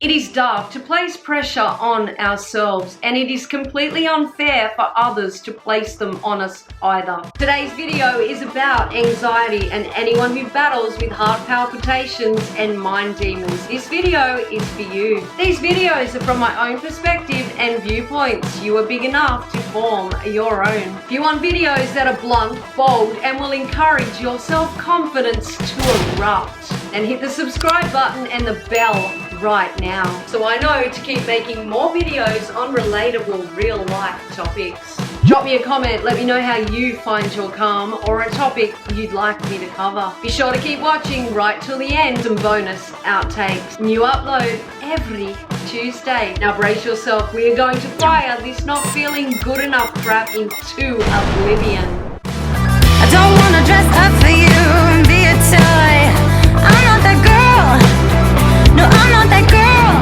It is daft to place pressure on ourselves, and it is completely unfair for others to place them on us either. Today's video is about anxiety and anyone who battles with heart palpitations and mind demons. This video is for you. These videos are from my own perspective and viewpoints. You are big enough to form your own. If you want videos that are blunt, bold, and will encourage your self-confidence to erupt, then hit the subscribe button and the bell right now, so I know to keep making more videos on relatable real-life topics. Drop me a comment, let me know how you find your calm or a topic you'd like me to cover. Be sure to keep watching right till the end. Some bonus outtakes. New upload every Tuesday. Now brace yourself, we are going to fire this not feeling good enough crap into oblivion. I don't wanna dress up for you and be a toy. I'm not that girl. No, I'm not that girl.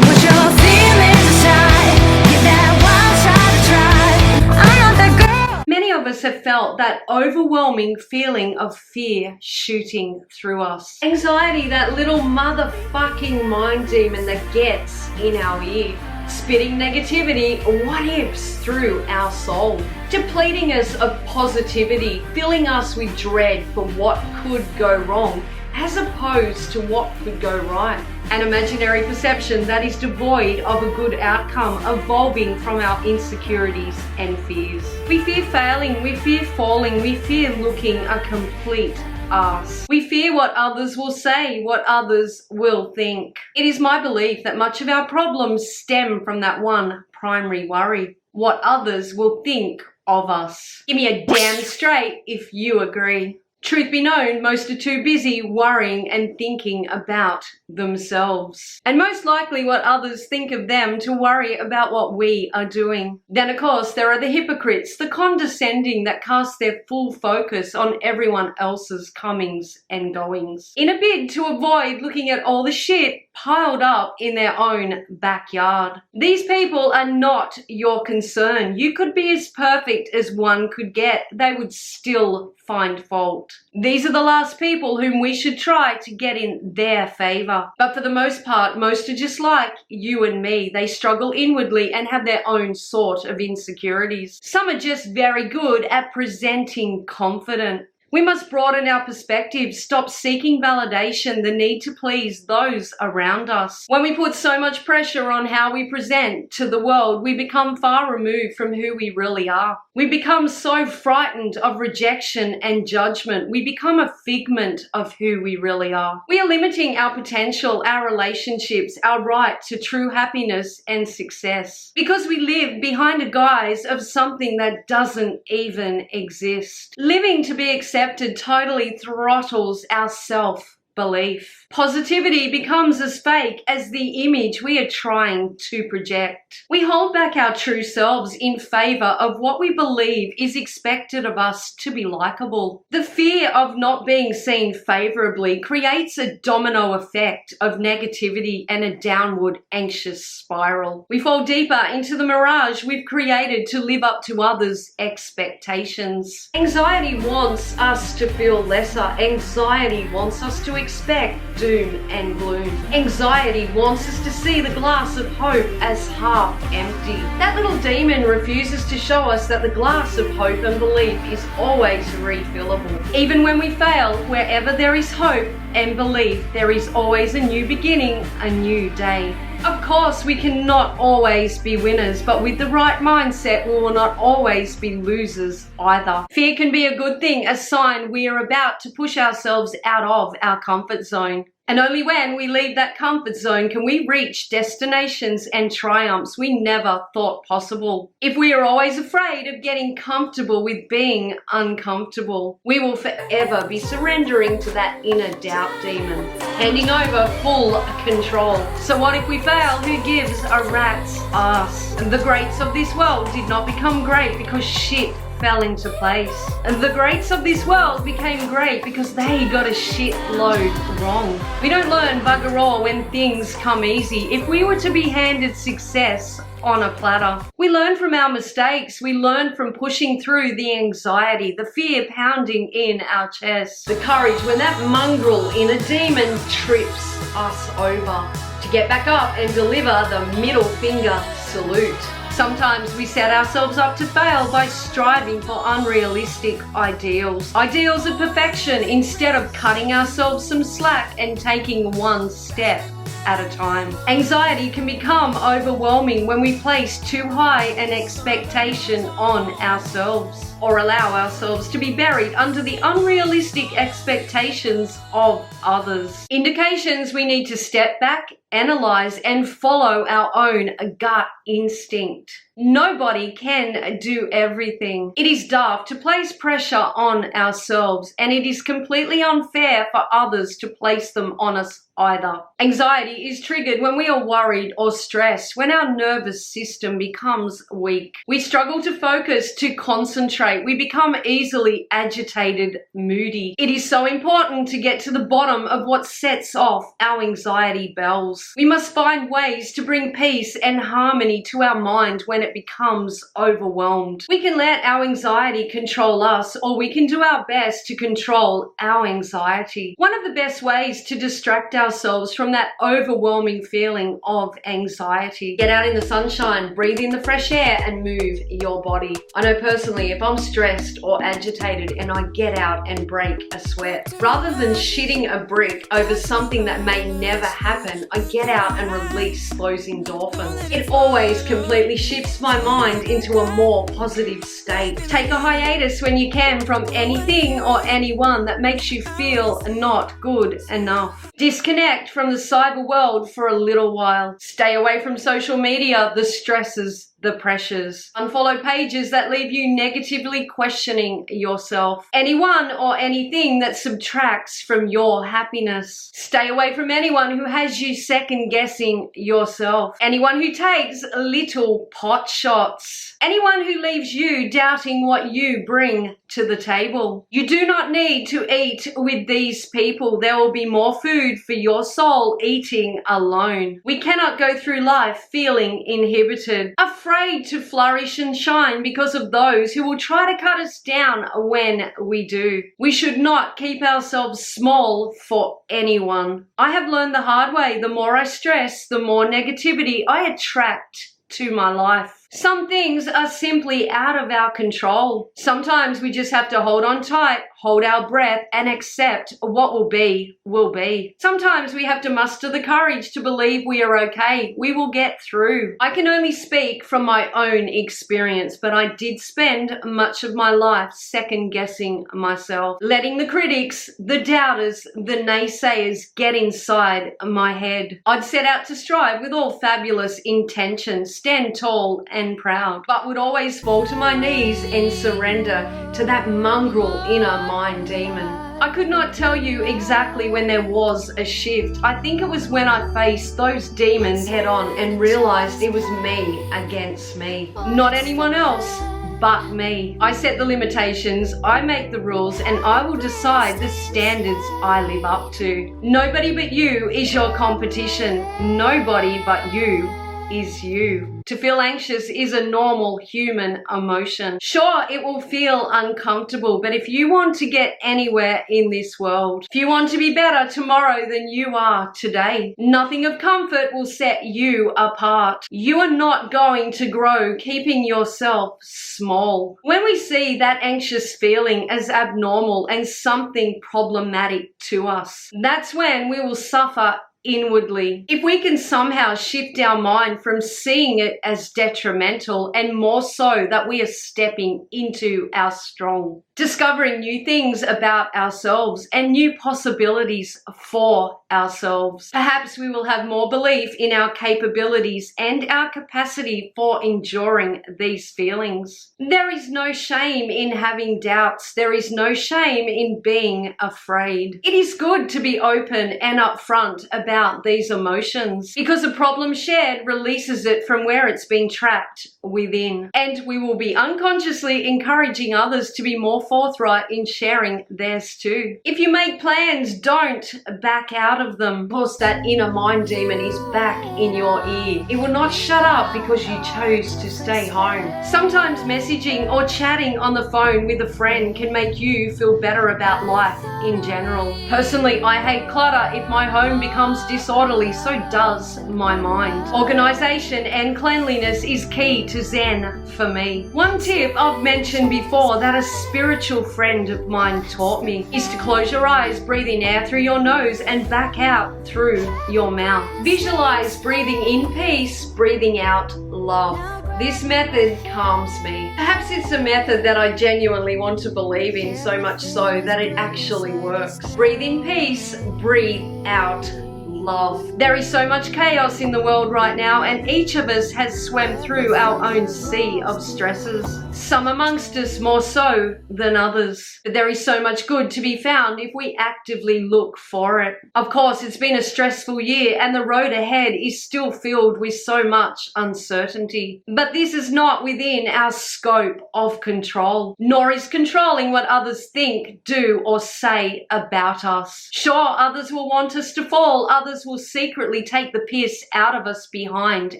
Put your feelings aside. Give that wild shot a try. I'm not that girl. Many of us have felt that overwhelming feeling of fear shooting through us. Anxiety, that little motherfucking mind demon that gets in our ear. Spitting negativity, what ifs through our soul, depleting us of positivity, filling us with dread for what could go wrong as opposed to what could go right. An imaginary perception that is devoid of a good outcome, evolving from our insecurities and fears. We fear failing, we fear falling, we fear looking a complete ass. We fear what others will say, what others will think. It is my belief that much of our problems stem from that one primary worry: what others will think of us. Give me a damn straight if you agree. Truth be known, most are too busy worrying and thinking about themselves, and most likely what others think of them, to worry about what we are doing. Then of course there are the hypocrites, the condescending that cast their full focus on everyone else's comings and goings, in a bid to avoid looking at all the shit piled up in their own backyard. These people are not your concern. You could be as perfect as one could get, they would still find fault. These are the last people whom we should try to get in their favor. But for the most part, most are just like you and me. They struggle inwardly and have their own sort of insecurities. Some are just very good at presenting confident. We must broaden our perspective, stop seeking validation, the need to please those around us. When we put so much pressure on how we present to the world, we become far removed from who we really are. We become so frightened of rejection and judgment. We become a figment of who we really are. We are limiting our potential, our relationships, our right to true happiness and success, because we live behind a guise of something that doesn't even exist. Living to be accepted totally throttles our self-belief. Positivity becomes as fake as the image we are trying to project. We hold back our true selves in favor of what we believe is expected of us to be likable. The fear of not being seen favorably creates a domino effect of negativity and a downward anxious spiral. We fall deeper into the mirage we've created to live up to others' expectations. Anxiety wants us to feel lesser. Anxiety wants us to expect doom and gloom. Anxiety wants us to see the glass of hope as half empty. That little demon refuses to show us that the glass of hope and belief is always refillable. Even when we fail, wherever there is hope and belief, there is always a new beginning, a new day. Of course, we cannot always be winners, but with the right mindset, we will not always be losers either. Fear can be a good thing, a sign we are about to push ourselves out of our comfort zone. And only when we leave that comfort zone can we reach destinations and triumphs we never thought possible. If we are always afraid of getting comfortable with being uncomfortable, we will forever be surrendering to that inner doubt demon, handing over full control. So what if we fail? Who gives a rat's ass? The greats of this world did not become great because shit fell into place. And the greats of this world became great because they got a shitload wrong. We don't learn bugger all when things come easy. If we were to be handed success on a platter, we learn from our mistakes. We learn from pushing through the anxiety, the fear pounding in our chest, the courage when that mongrel inner demon trips us over, to get back up and deliver the middle finger salute. Sometimes we set ourselves up to fail by striving for unrealistic ideals. Ideals of perfection instead of cutting ourselves some slack and taking one step at a time. Anxiety can become overwhelming when we place too high an expectation on ourselves, or allow ourselves to be buried under the unrealistic expectations of others. Indications we need to step back, analyze, and follow our own gut instinct. Nobody can do everything. It is daft to place pressure on ourselves, and it is completely unfair for others to place them on us either. Anxiety is triggered when we are worried or stressed, when our nervous system becomes weak. We struggle to focus, to concentrate. We become easily agitated, moody. It is so important to get to the bottom of what sets off our anxiety bells. We must find ways to bring peace and harmony to our mind when it becomes overwhelmed. We can let our anxiety control us, or we can do our best to control our anxiety. One of the best ways to distract ourselves from that overwhelming feeling of anxiety: get out in the sunshine, breathe in the fresh air, and move your body. I know personally, if I'm stressed or agitated and I get out and break a sweat, rather than shitting a brick over something that may never happen, I get out and release those endorphins. It always completely shifts my mind into a more positive state. Take a hiatus when you can from anything or anyone that makes you feel not good enough. Disconnect from the cyber world for a little while. Stay away from social media, the stresses, the pressures. Unfollow pages that leave you negatively questioning yourself. Anyone or anything that subtracts from your happiness. Stay away from anyone who has you second guessing yourself. Anyone who takes little pot shots. Anyone who leaves you doubting what you bring to the table. You do not need to eat with these people. There will be more food for your soul eating alone. We cannot go through life feeling inhibited, afraid to flourish and shine because of those who will try to cut us down when we do. We should not keep ourselves small for anyone. I have learned the hard way. The more I stress, the more negativity I attract to my life. Some things are simply out of our control. Sometimes we just have to hold on tight, hold our breath, and accept what will be, will be. Sometimes we have to muster the courage to believe we are okay. We will get through. I can only speak from my own experience, but I did spend much of my life second guessing myself, letting the critics, the doubters, the naysayers get inside my head. I'd set out to strive with all fabulous intentions, stand tall and proud, but would always fall to my knees and surrender to that mongrel inner mind demon. I could not tell you exactly when there was a shift. I think it was when I faced those demons head on and realized it was me against me, not anyone else but me. I set the limitations, I make the rules, and I will decide the standards I live up to. Nobody but you is your competition. Nobody but you is you. To feel anxious is a normal human emotion. Sure, it will feel uncomfortable, but if you want to get anywhere in this world, if you want to be better tomorrow than you are today, nothing of comfort will set you apart. You are not going to grow keeping yourself small. When we see that anxious feeling as abnormal and something problematic to us, that's when we will suffer inwardly. If we can somehow shift our mind from seeing it as detrimental and more so that we are stepping into our strong, discovering new things about ourselves and new possibilities for ourselves, perhaps we will have more belief in our capabilities and our capacity for enduring these feelings. There is no shame in having doubts. There is no shame in being afraid. It is good to be open and upfront about these emotions, because a problem shared releases it from where it's been trapped within, and we will be unconsciously encouraging others to be more forthright in sharing theirs too. If you make plans, don't back out of them. Of course, that inner mind demon is back in your ear. It will not shut up because you chose to stay home. Sometimes messaging or chatting on the phone with a friend can make you feel better about life in general. Personally, I hate clutter. If my home becomes disorderly, so does my mind. Organization and cleanliness is key to Zen for me. One tip I've mentioned before that a spiritual friend of mine taught me is to close your eyes, breathe in air through your nose and back out through your mouth. Visualize breathing in peace, breathing out love. This method calms me. Perhaps it's a method that I genuinely want to believe in, so much so that it actually works. Breathe in peace, breathe out love. There is so much chaos in the world right now, and each of us has swam through our own sea of stresses. Some amongst us more so than others. But there is so much good to be found if we actively look for it. Of course, it's been a stressful year and the road ahead is still filled with so much uncertainty. But this is not within our scope of control, nor is controlling what others think, do, or say about us. Sure, others will want us to fall, others will secretly take the piss out of us behind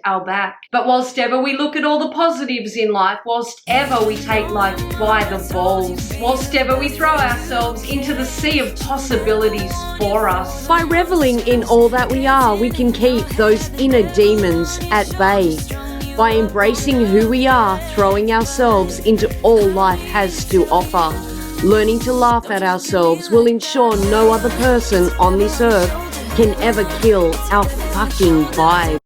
our back. But whilst ever we look at all the positives in life, whilst ever we take life by the balls, whilst ever we throw ourselves into the sea of possibilities for us. By reveling in all that we are, we can keep those inner demons at bay. By embracing who we are, throwing ourselves into all life has to offer. Learning to laugh at ourselves will ensure no other person on this earth can ever kill our fucking vibe.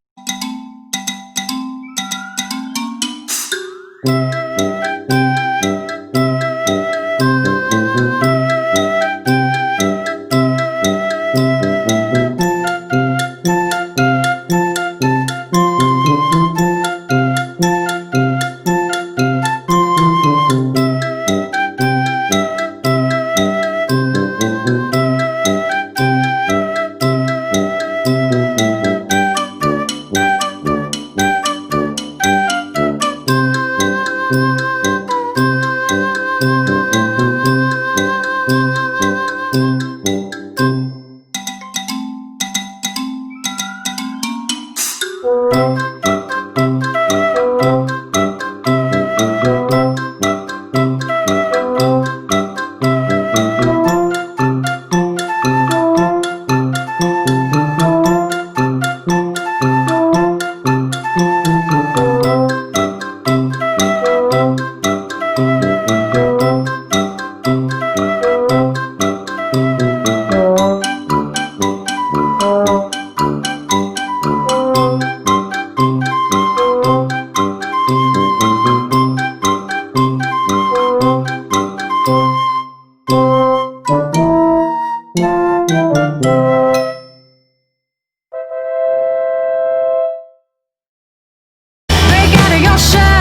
Break out of your shell.